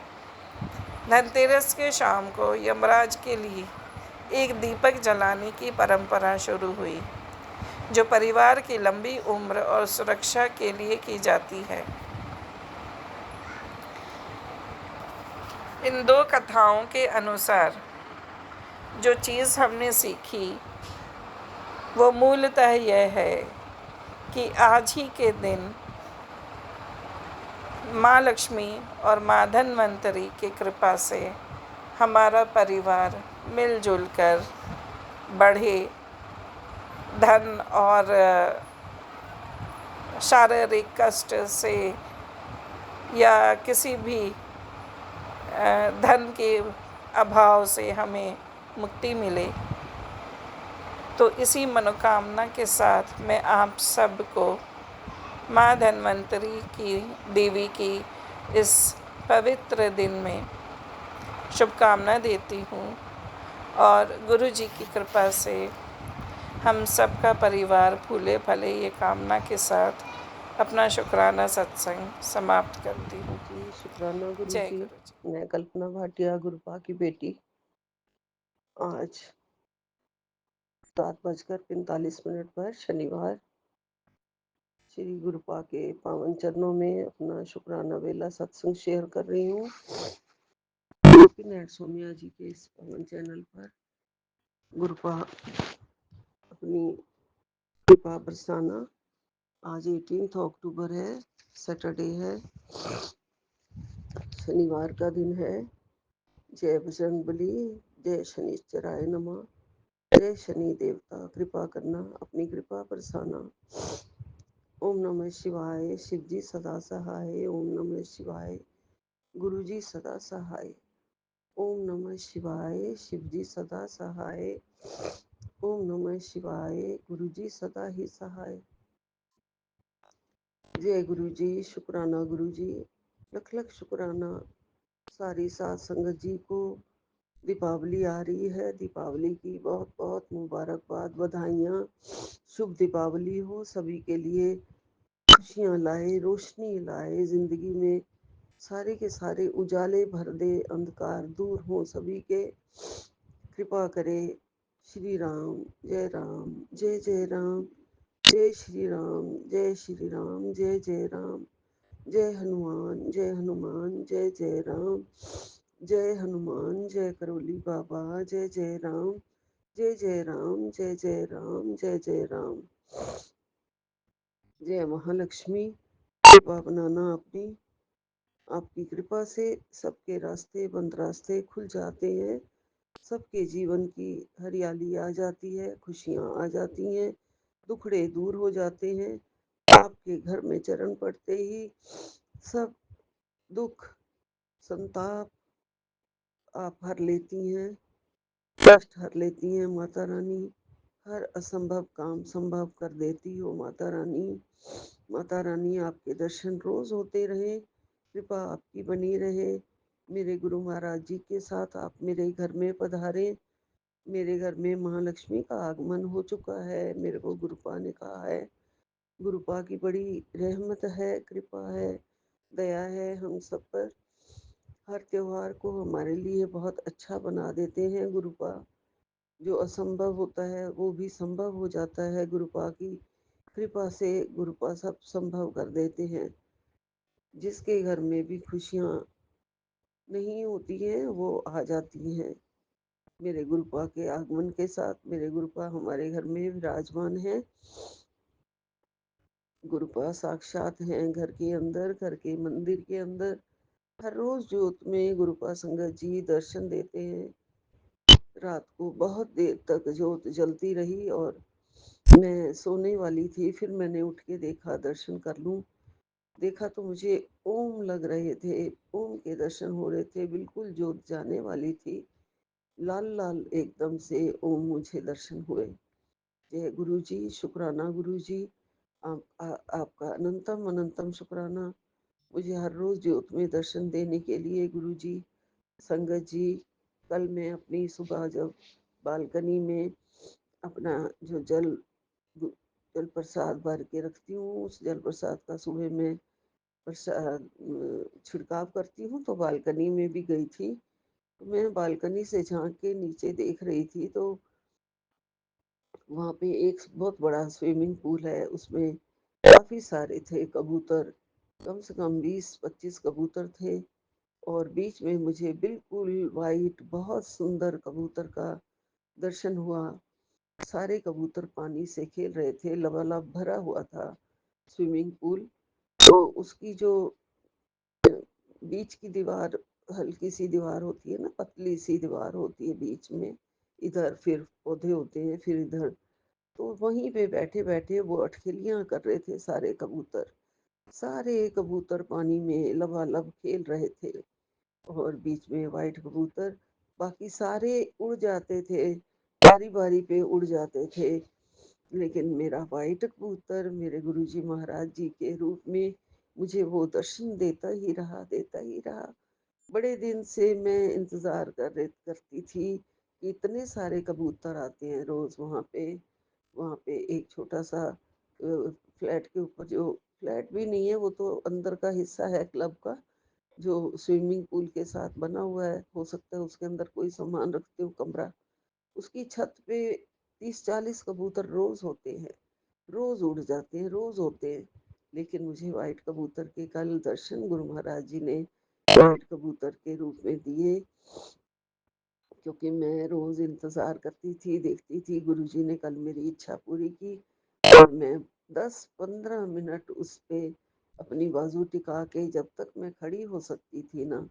धनतेरस के शाम को यमराज के लिए एक दीपक जलाने की परंपरा शुरू हुई, जो परिवार की लंबी उम्र और सुरक्षा के लिए की जाती है। इन दो कथाओं के अनुसार जो चीज़ हमने सीखी वो मूलतः यह है कि आज ही के दिन माँ लक्ष्मी और माँ धन्वंतरी की कृपा से हमारा परिवार मिलजुल कर बढ़े, धन और शारीरिक कष्ट से या किसी भी धन के अभाव से हमें मुक्ति मिले। तो इसी मनोकामना के साथ मैं आप सबको माँ धन्वंतरी की देवी की इस पवित्र दिन में शुभकामना देती हूँ और गुरु जी की कृपा से हम सबका परिवार फूले फले, ये कामना के साथ अपना शुक्राना सत्संग समाप्त करती हूँ। जी शुक्राना गुरु जय जी। गुरु जी। मैं कल्पना भाटिया, गुरुपा की बेटी। आज 7:45 पर शनिवार श्री गुरुपा के पावन चरणों में अपना शुक्राना वेला सत्संग शेयर कर रही हूँ। सोमिया जी के इस पावन चैनल पर गुरुपा अपनी कृपा बरसाना। आज 18 अक्टूबर है, सैटरडे है, शनिवार का दिन है। जय बजरंगबली, जय शनिश्चराय नमः, जय शनि देवता कृपा करना, अपनी कृपा बरसाना। ओम नमः शिवाय, शिव जी सदा सहाय। ओम नमः शिवाय, गुरु जी सदा सहाय। ओम नमः शिवाय, शिव जी सदा सहाय। ओम नमः शिवाय, गुरु जी सदा ही सहाय। जय गुरु जी, शुक्राना गुरु जी, लख लख शुक्राना सारी साध संगत जी को। दीपावली आ रही है, दीपावली की बहुत बहुत मुबारकबाद, बधाइयाँ। शुभ दीपावली हो सभी के लिए, खुशियाँ लाए, रोशनी लाए, जिंदगी में सारे के सारे उजाले भर दे, अंधकार दूर हो सभी के। कृपा करे श्री राम, जय राम, जय जय राम, जय श्री राम, जय श्री राम, जय जय राम, जय हनुमान, जय हनुमान, जय जय राम, जय हनुमान, जय करोली बाबा, जय जय राम, जय जय राम, जय जय राम, जय जय राम। जय महालक्ष्मी, कृपा बनाना अपनी, आपकी कृपा से सबके रास्ते बंद रास्ते खुल जाते हैं, सबके जीवन की हरियाली आ जाती है, खुशियाँ आ जाती हैं, दुखड़े दूर हो जाते हैं। आपके घर में चरण पड़ते ही सब दुख संताप आप हर लेती हैं, कष्ट हर लेती हैं माता रानी। हर असंभव काम संभव कर देती हो माता रानी। माता रानी आपके दर्शन रोज होते रहे, कृपा आपकी बनी रहे। मेरे गुरु महाराज जी के साथ आप मेरे घर में पधारे। मेरे घर में महालक्ष्मी का आगमन हो चुका है, मेरे को गुरुपा ने कहा है। गुरुपा की बड़ी रहमत है, कृपा है, दया है हम सब पर। हर त्योहार को हमारे लिए बहुत अच्छा बना देते हैं गुरुपा। जो असंभव होता है वो भी संभव हो जाता है, गुरुपा की कृपा से गुरुपा सब संभव कर देते हैं। जिसके घर में भी खुशियाँ नहीं होती हैं वो आ जाती हैं मेरे गुरुपा के आगमन के साथ। मेरे गुरुपा हमारे घर में विराजमान है। गुरुपा साक्षात हैं घर के अंदर, घर के मंदिर के अंदर। हर रोज ज्योत में गुरुपा संगत जी दर्शन देते हैं। रात को बहुत देर तक ज्योत जलती रही और मैं सोने वाली थी, फिर मैंने उठ के देखा दर्शन कर लूं। देखा तो मुझे ओम लग रहे थे, ओम के दर्शन हो रहे थे, बिल्कुल जोत जाने वाली थी। लाल लाल एकदम से ओम मुझे दर्शन हुए। जय गुरु जी, शुक्राना गुरु जी। आपका अनंतम अनंतम शुक्राना, मुझे हर रोज ज्योत में दर्शन देने के लिए गुरु जी। संगत जी, कल मैं अपनी सुबह जब बालकनी में अपना जो जल प्रसाद भर के रखती हूँ, उस जल प्रसाद का सुबह में प्रसाद छिड़काव करती हूँ, तो बालकनी में भी गई थी। तो मैं बालकनी से झांक के नीचे देख रही थी, तो वहाँ पे एक बहुत बड़ा स्विमिंग पूल है, उसमें काफी सारे थे कबूतर, कम से कम 20-25 कबूतर थे। और बीच में मुझे बिल्कुल वाइट बहुत सुंदर कबूतर का दर्शन हुआ। सारे कबूतर पानी से खेल रहे थे, लबालब भरा हुआ था स्विमिंग पूल। तो उसकी जो बीच की दीवार, हल्की सी दीवार होती है ना, पतली सी दीवार होती है बीच में, इधर फिर पौधे होते हैं, फिर इधर, तो वहीं पे बैठे बैठे वो अटखेलियां कर रहे थे सारे कबूतर। सारे कबूतर पानी में लबालब खेल रहे थे, और बीच में वाइट कबूतर, बाकी सारे उड़ जाते थे, बारी बारी पे उड़ जाते थे। लेकिन मेरा वाइट कबूतर मेरे गुरुजी महाराज जी के रूप में मुझे वो दर्शन देता ही रहा। बड़े दिन से मैं इंतजार करती थी कि इतने सारे कबूतर आते हैं रोज वहाँ पे एक छोटा सा फ्लैट के ऊपर, जो फ्लैट भी नहीं है, वो तो अंदर का हिस्सा है क्लब का, जो स्विमिंग पूल के साथ बना हुआ है। हो सकता है उसके अंदर कोई सामान रखते हो कमरा। उसकी छत पे 30-40 कबूतर रोज होते हैं, रोज उड़ जाते हैं, रोज होते हैं। लेकिन मुझे वाइट कबूतर के कल दर्शन गुरु महाराज जी ने वाइट कबूतर के रूप में दिए, क्योंकि मैं रोज इंतजार करती थी, देखती थी। गुरुजी ने कल मेरी इच्छा पूरी की, और मैं 10-15 मिनट उस पे अपनी बाजू टिका के, जब तक मैं खड़ी हो सकती थी ना,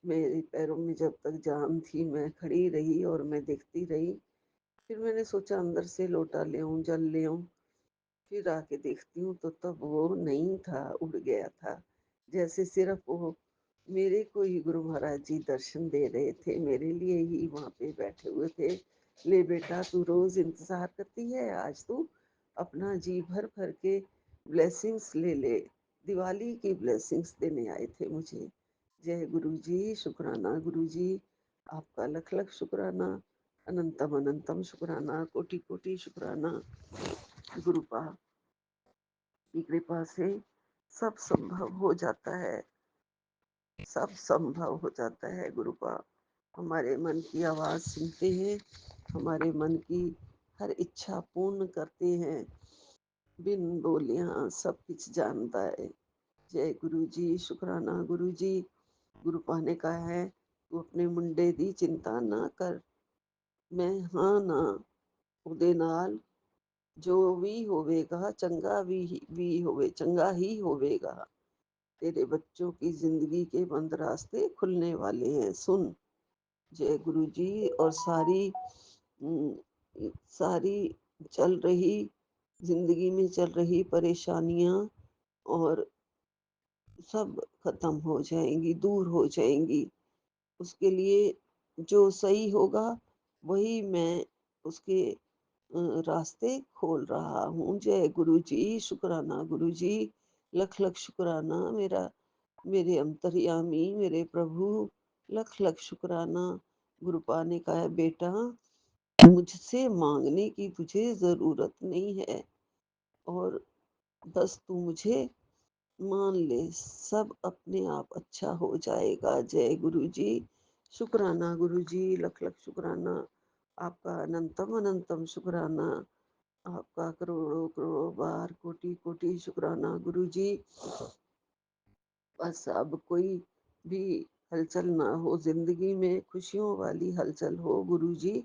मेरे पैरों में जब तक जान थी, मैं खड़ी रही और मैं देखती रही। फिर मैंने सोचा अंदर से लोटा ले आऊं, जल ले आऊं। फिर आके देखती हूँ तो तब वो नहीं था, उड़ गया था। जैसे सिर्फ वो मेरे को ही गुरु महाराज जी दर्शन दे रहे थे, मेरे लिए ही वहाँ पे बैठे हुए थे। ले बेटा, तू रोज इंतजार करती है, आज तू अपना जी भर भर के ब्लेसिंग्स ले ले। दिवाली की ब्लेसिंग्स देने आए थे मुझे। जय गुरु जी, शुक्राना गुरु जी, आपका लख लख शुक्राना, अनंतम अनंतम शुक्राना, कोटि कोटि शुक्राना। गुरुपा की कृपा से सब संभव हो जाता है, सब संभव हो जाता है गुरुपा। हमारे मन की आवाज़ सुनते हैं, हमारे मन की हर इच्छा पूर्ण करते हैं, बिन बोलियां सब कुछ जानता है। जय गुरु जी, शुक्राना गुरु जी। गुरुपा ने कहा है, तू अपने मुंडे दी चिंता ना कर, मैं हाँ ना ਉਹਦੇ ਨਾਲ जो भी होवेगा चंगा भी होवे, चंगा ही होवेगा। तेरे बच्चों की जिंदगी के बंद रास्ते खुलने वाले हैं, सुन। जय गुरु जी। और सारी चल रही जिंदगी में चल रही परेशानियां और सब खत्म हो जाएंगी, दूर हो जाएंगी। उसके लिए जो सही होगा वही मैं उसके रास्ते खोल रहा हूँ। जय गुरु जी, शुक्राना गुरु जी, लख लख शुक्राना मेरा, मेरे अंतर्यामी, मेरे प्रभु, लख लख शुक्राना। गुरुपा ने कहा, बेटा मुझसे मांगने की तुझे जरूरत नहीं है, और बस तू मुझे मान ले, सब अपने आप अच्छा हो जाएगा। जय गुरु जी, शुक्राना गुरु जी, लख लख शुक्राना। आपका अनंतम अनंतम शुक्राना, आपका करोड़ों करोड़ों बार कोटि कोटि शुक्राना गुरु जी। बस अब कोई भी हलचल ना हो जिंदगी में, खुशियों वाली हलचल हो गुरु जी।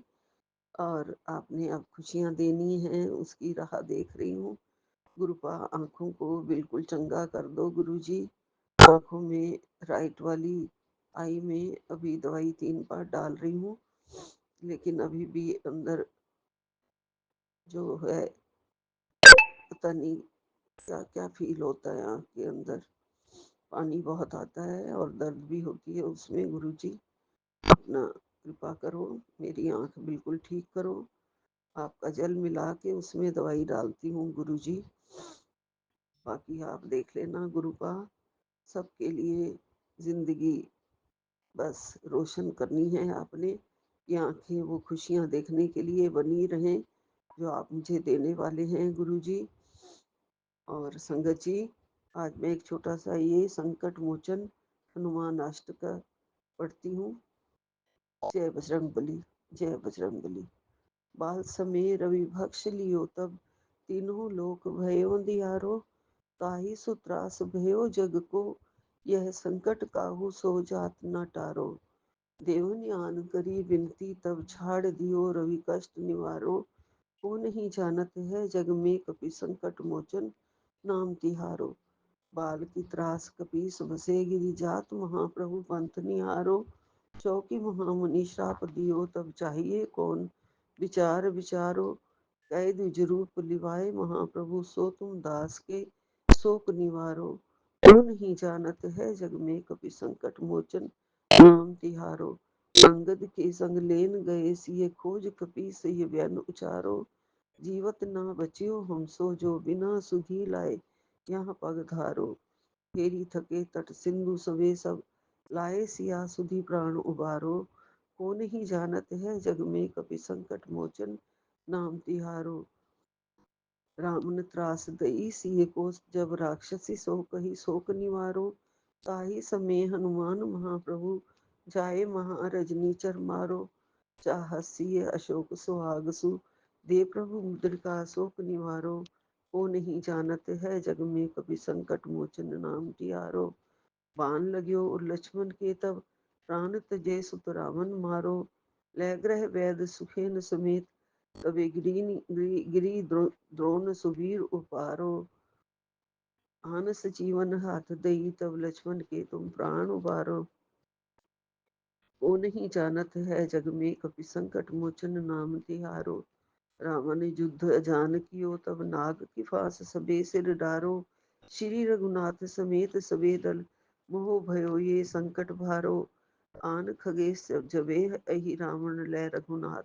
और आपने अब खुशियां देनी हैं, उसकी राह देख रही हूँ। गुरुपा आंखों को बिल्कुल चंगा कर दो गुरु जी। आंखों में राइट वाली आई में अभी दवाई 3 बार डाल रही हूँ, लेकिन अभी भी अंदर जो है, पता नहीं क्या क्या फील होता है आँख के अंदर। पानी बहुत आता है और दर्द भी होती है उसमें। गुरुजी अपना कृपा करो, मेरी आंख बिल्कुल ठीक करो। आपका जल मिला के उसमें दवाई डालती हूँ गुरुजी, बाकी आप देख लेना गुरुपा। सबके लिए जिंदगी बस रोशन करनी है आपने, कि आंखें वो खुशियाँ देखने के लिए बनी रहें जो आप मुझे देने वाले हैं गुरुजी। और संगत जी, आज मैं एक छोटा सा ये संकट मोचन हनुमान अष्टका पढ़ती हूँ। जय बजरंगबली, जय बजरंगबली। बाल समय रवि भक्ष लियो तब, तीनों लोक भयो अंधियारो। ताहि सुत्रास भयो जग को, यह संकट काहू सो जात न टारो। देव आन करी विनती तब, छाड़ दियो रवि कष्ट निवारो। को नहीं जानत है जग में कपि संकट मोचन, नाम तिहारो। बाल की त्रास कपीस बसे गिरि जात, महाप्रभु पंथ निहारो। चौकी महामुनि श्राप दियो तब, चाहिए कौन विचार विचारो। कैद रूप लिवाए महाप्रभु, सो तुम दास के शोक निवारो। कौन ही जानत है जग में कपि संकट मोचन, नाम तिहारो। अंगद के संग लेन गए सिए, खोज कपि सही व्यन उचारो। जीवत ना बच्यो हम सो, जो बिना सुधी लाए यहाँ पग धारो। फेरी थके तट सिंधु सवे सब, लाए सिया सुधी प्राण उबारो। को नहीं जानत है जग में कपि संकट मोचन, नाम तिहारो। रामन त्रास दई सिए को, जब राक्षसी सो कही शोक निवारो। ताहि समय हनुमान महाप्रभु, जाए महारजनीचर मारो। चाहसिए अशोक सुहागसु, दे प्रभु मुद्रिका शोक निवारो। को नहीं जानत है जग में कभी संकट मोचन, नाम तिहारो। बाण लगयो और लक्ष्मण के तब, प्राण तजे सुत रावण मारो। लय ग्रह वैद सुखेन समेत, तबे गिरी द्रोण सुवीर उपारो। आनस जीवन हाथ दई, तब लक्ष्मण के तुम प्राण उबारो। को नहीं जानत है जग में कपि संकट मोचन, नाम तिहारो। रावण युद्ध जान कियो तब, नाग की फांस सबे सिर डारो। श्री रघुनाथ समेत सबे दल, मोह भयो ये संकट भारो। आन खगे जबे अहि रावण, लय रघुनाथ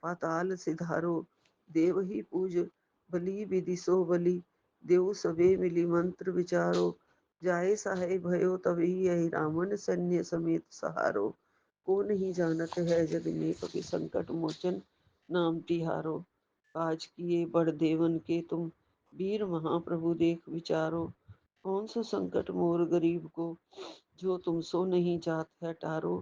पाताल सिधारो। देव ही पूज बलि विधि सो बलि, देव सबे मिली मंत्र विचारो। जाए सहाय भयो तभी यही, रावण सैन्य समेत सहारो। को नहीं जानत है जग में कपि संकट मोचन, नाम तिहारो। काज किए बड़ देवन के तुम, वीर महाप्रभु देख विचारो। कौन सा संकट मोर गरीब को, जो तुम सो नहीं जात है टारो।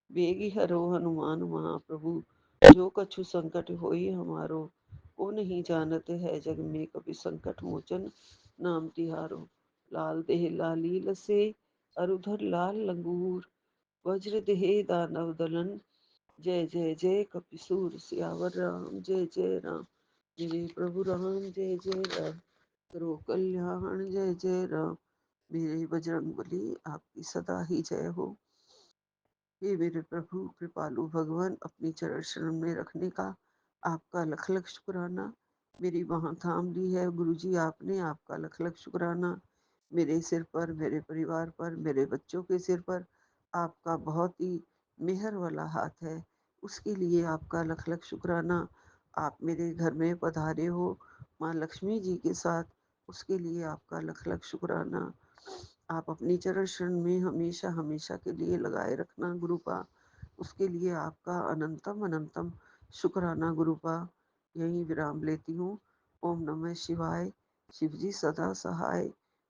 बेगी हरो हनुमान महाप्रभु, जो कछु संकट होई हमारो। को नहीं जानत है जग में कपि संकट मोचन, नाम तिहारो। लाल देह लाली लसे, अरुधर लाल लंगूर। वज्र देह दानव दलन, जय जय जय कपिसूर। सियावर राम जय जय राम, मेरे प्रभु राम जय जय राम। करो कल्याण जय जय राम, मेरे बजरंगबली आपकी सदा ही जय हो। हे मेरे प्रभु कृपालु भगवान, अपनी चरण शरण में रखने का आपका लख लख शुक्राना। मेरी वहाँ थाम ली है गुरु जी आपने, आपका लख लख शुक्राना। मेरे सिर पर, मेरे परिवार पर, मेरे बच्चों के सिर पर आपका बहुत ही मेहर वाला हाथ है, उसके लिए आपका लख लख शुक्राना। आप मेरे घर में पधारे हो माँ लक्ष्मी जी के साथ, उसके लिए आपका लख लख शुक्राना। आप अपनी चरण शरण में हमेशा हमेशा के लिए लगाए रखना गुरुपा, उसके लिए आपका अनंतम अनंतम शुक्राना गुरुपा। यही विराम लेती हूँ। ओम नमः शिवाय, शिव जी सदा सहाय।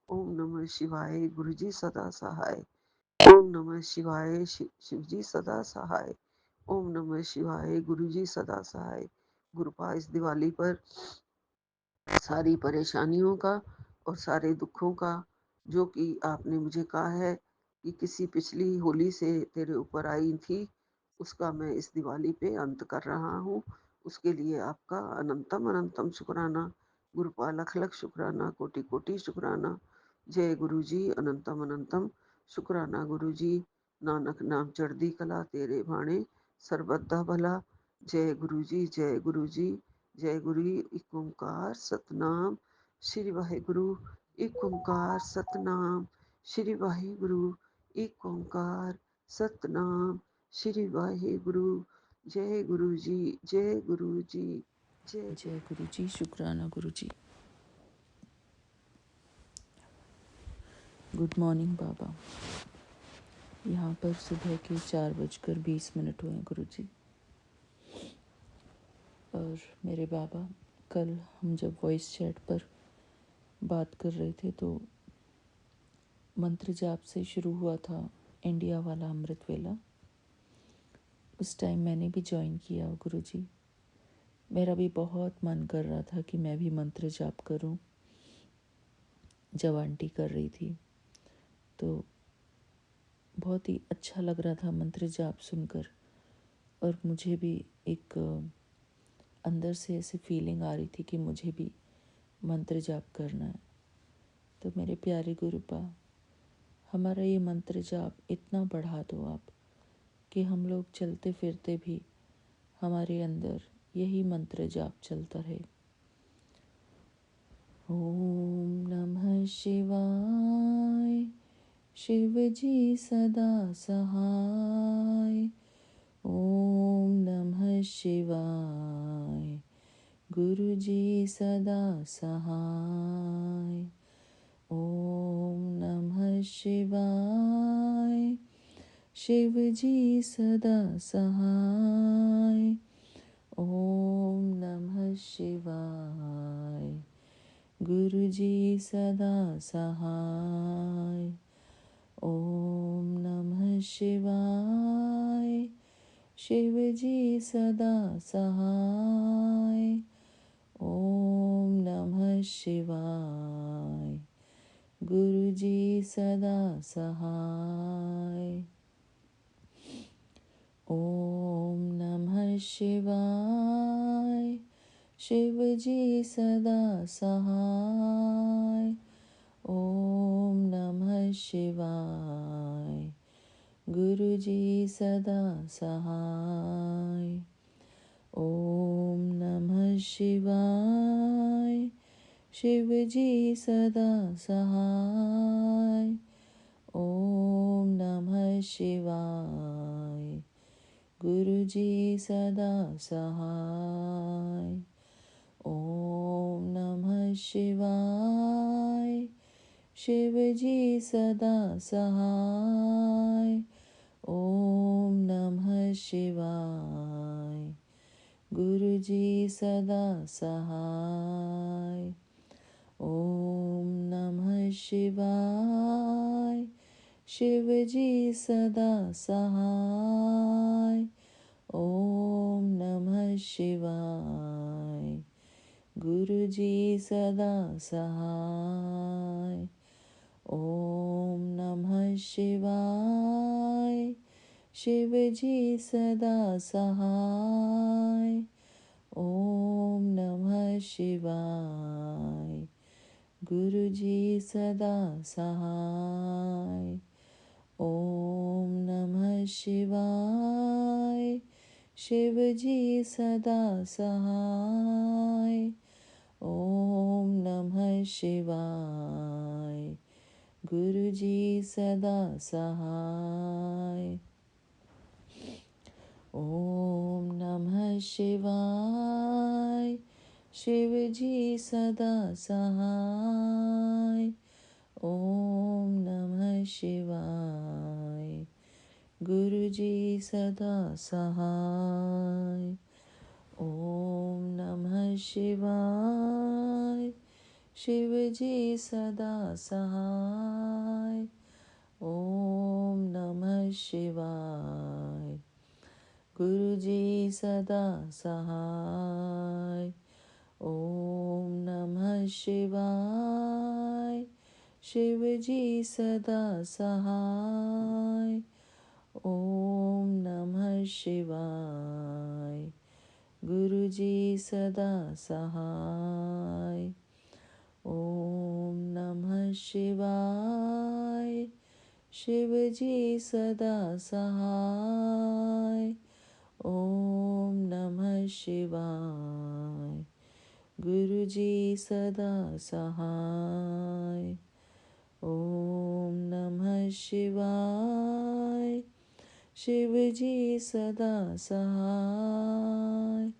ओम नमः शिवाय, गुरु जी सदा सहाय। ओम नमः शिवाय, शिव जी सदा सहाय। ओम नमः शिवाय, गुरु जी सदा सहाय। गुरुपा इस दिवाली पर सारी परेशानियों का और सारे दुखों का, जो कि आपने मुझे कहा है कि किसी पिछली होली से तेरे ऊपर आई थी, उसका मैं इस दिवाली पे अंत कर रहा हूँ। उसके लिए आपका अनंतम अनंतम शुक्राना गुरुपा, लख लख शुक्राना, कोटि कोटि शुक्राना। जय गुरु जी, अनंतम अनंतम शुक्राना गुरु जी। नानक नाम चढ़दी कला, तेरे भाणे सरबद्धा भला। जय गुरु जी, जय गुरु जी, जय गुरु। एक ओंकार सतनाम, श्री वाहिगुरु। एक ओंकार सतनाम, श्री वाहिगुरु एक ओंकार सतनाम। श्री वाहिगुरु। जय गुरु जी, जय गुरु जी, जय जय गुरु जी। शुक्राना गुरु जी। गुड मॉर्निंग बाबा। यहाँ पर सुबह के 4:20 हुए गुरु जी। और मेरे बाबा, कल हम जब वॉइस चैट पर बात कर रहे थे तो मंत्र जाप से शुरू हुआ था इंडिया वाला अमृत वेला। उस टाइम मैंने भी ज्वाइन किया गुरु जी। मेरा भी बहुत मन कर रहा था कि मैं भी मंत्र जाप करूं। जब आंटी कर रही थी तो बहुत ही अच्छा लग रहा था मंत्र जाप सुनकर, और मुझे भी एक अंदर से ऐसी फीलिंग आ रही थी कि मुझे भी मंत्र जाप करना है। तो मेरे प्यारे गुरुपा, हमारा ये मंत्र जाप इतना बढ़ा दो आप कि हम लोग चलते फिरते भी हमारे अंदर यही मंत्र जाप चलता रहे। ओम नमः शिवाय। शिव जी सदा सहाय। ओम नमः शिवाय। गुरु जी सदा सहाय। ओम नमः शिवाय। शिव जी सदा सहाय। ओम नमः शिवाय। गुरु जी सदा सहाय। ओम नमः शिवाय। शिव जी सदा सहाय। ओम नमः शिवाय। गुरु जी सदा सहाय। ओम नमः शिवाय। शिव जी सदा सहाय। ओम नमः शिवाय। गुरु जी सदा सहाय। ओम नमः शिवाय। शिव जी सदा सहाय। ओम नमः शिवाय। गुरु जी सदा सहाय। ओम नमः शिवाय। शिव जी सदा सहाय। ओम नमः शिवाय। गुरु जी सदा सहाय। ओम नमः शिवाय। शिव जी सदा सहाय। ओम नमः शिवाय। गुरु जी सदा सहाय। ओम नमः शिवाय। शिव जी सदा सहाय। ओम नमः शिवाय। गुरु जी सदा सहाय। ओम नमः शिवाय। शिव जी सदा सहाय। ओम नमः शिवाय। गुरु जी सदा सहाय। ओम नमः शिवाय। शिव जी सदा सहाय। ओम नमः शिवाय। गुरु जी सदा सहाय। ओम नमः शिवाय। शिव जी सदा सहाय। ओम नमः शिवाय। गुरु जी सदा सहाय। ओम नमः शिवाय। शिव जी सदा सहाय। ओम नमः शिवाय। गुरु जी सदा सहाय। ओम नमः शिवाय। शिव जी सदा सहाय। ओम नमः शिवाय। गुरु जी सदा सहाय। ओम शिवाय। शिव जी सदा सहाय।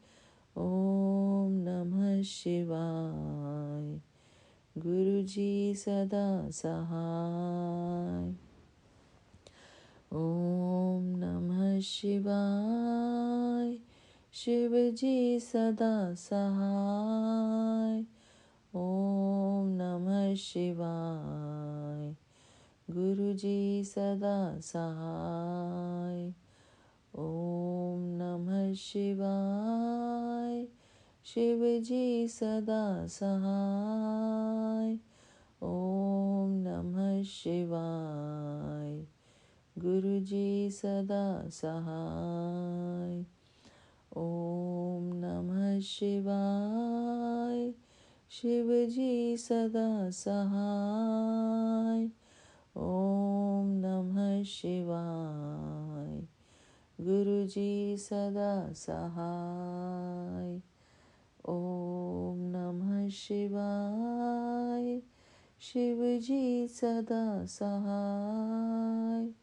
ओम नमः शिवाय। गुरु जी सदा सहाय। ओम नमः शिवाय। शिव जी सदा सहाय। ओम नमः शिवाय। गुरु जी सदा सहाय। ओम नमः शिवाय। शिव जी सदा सहाय। ओम नमः शिवाय। गुरु जी सदा सहाय। ओम नमः शिवाय। शिव जी सदा सहाय। ओम नमः शिवाय। गुरु जी सदा सहाय। ओम नमः शिवाय। शिव जी सदा सहाय।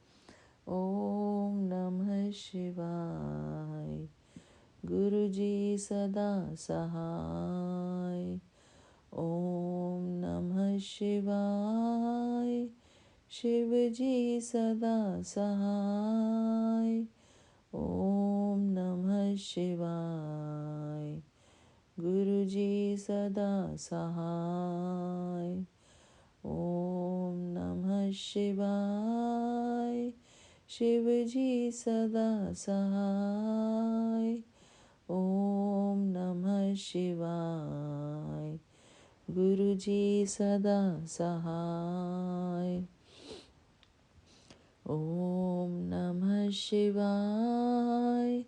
ओम नमः शिवाय। गुरु जी सदा सहाय। ओम नमः शिवाय। शिव जी सदा सहाय। ओम नमः शिवाय। गुरु जी सदा सहाय। ओम नमः शिवाय। शिव जी सदा सहाय। ओम नमः शिवाय। गुरु जी सदा सहाय। ओम नमः शिवाय।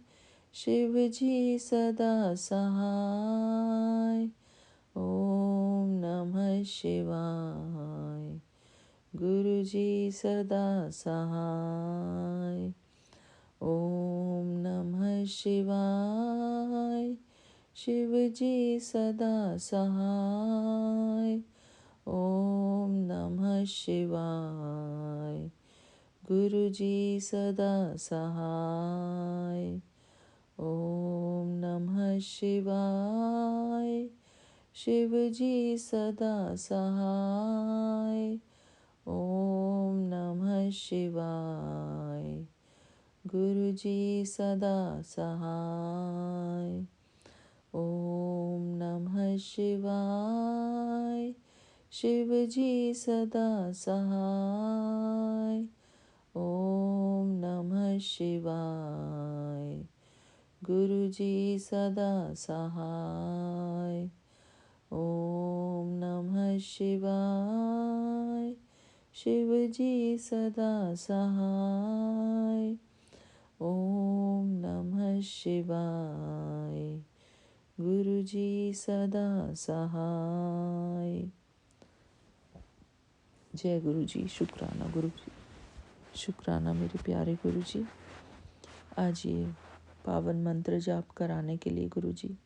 शिव जी सदा सहाय। ओम नमः शिवाय। गुरु जी सदा सहाय। ओम नमः शिवाय। शिव जी सदा सहाय। ओम नमः शिवाय। गुरु जी सदा सहाय। ओम नमः शिवाय। शिव जी सदा सहाय। ओम नमः शिवाय। गुरु जी सदा सहाय। ओम नमः शिवाय। शिव जी सदा सहाय। ओम नमः शिवाय। गुरु जी सदा सहाय। ओम नमः शिवाय। शिव जी सदा सहाय। ओम नमः शिवाय। गुरु जी सदा सहाय। जय गुरु जी। शुक्राना गुरु जी। शुक्राना मेरे प्यारे गुरु जी। आज ये पावन मंत्र जाप कराने के लिए गुरु जी,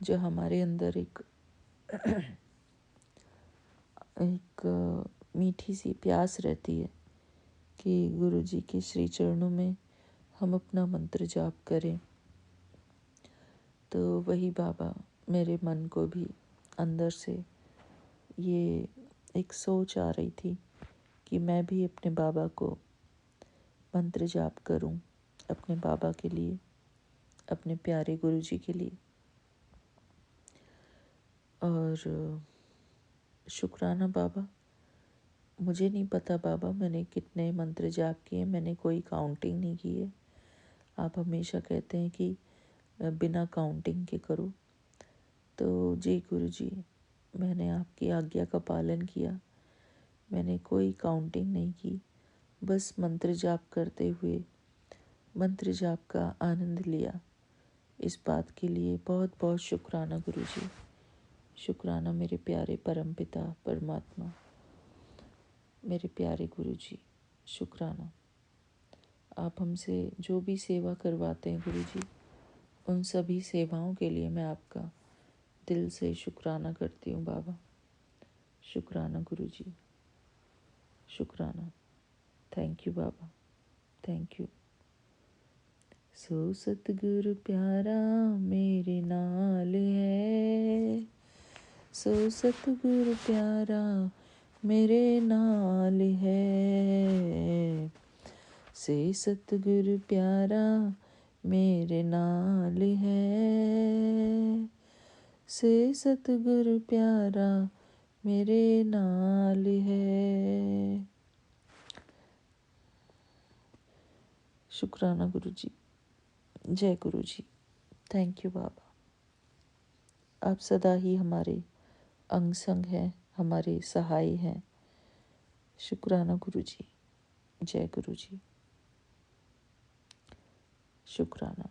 जो हमारे अंदर एक मीठी सी प्यास रहती है कि गुरु जी के श्री चरणों में हम अपना मंत्र जाप करें, तो वही बाबा मेरे मन को भी अंदर से ये एक सोच आ रही थी कि मैं भी अपने बाबा को मंत्र जाप करूं, अपने बाबा के लिए, अपने प्यारे गुरु जी के लिए। और शुक्राना बाबा, मुझे नहीं पता बाबा मैंने कितने मंत्र जाप किए, मैंने कोई काउंटिंग नहीं की है। आप हमेशा कहते हैं कि बिना काउंटिंग के करो, तो जी गुरु जी, मैंने आपकी आज्ञा का पालन किया। मैंने कोई काउंटिंग नहीं की, बस मंत्र जाप करते हुए मंत्र जाप का आनंद लिया। इस बात के लिए बहुत बहुत शुक्राना गुरु जी। शुक्राना मेरे प्यारे परमपिता परमात्मा, मेरे प्यारे गुरु जी। शुक्राना। आप हमसे जो भी सेवा करवाते हैं गुरु जी, उन सभी सेवाओं के लिए मैं आपका दिल से शुक्राना करती हूँ बाबा। शुक्राना गुरु जी। शुक्राना। थैंक यू बाबा, थैंक यू। सो सतगुरु प्यारा मेरे नाल है, सो सतगुरु प्यारा मेरे नाल है, से सतगुरु प्यारा मेरे नाल है, से सतगुरु प्यारा मेरे नाल है। शुक्राना गुरु जी, जय गुरु जी। थैंक यू बाबा। आप सदा ही हमारे अंग संग हैं, हमारे सहाय हैं। शुक्राना गुरु जी, जय गुरु जी, शुक्राना।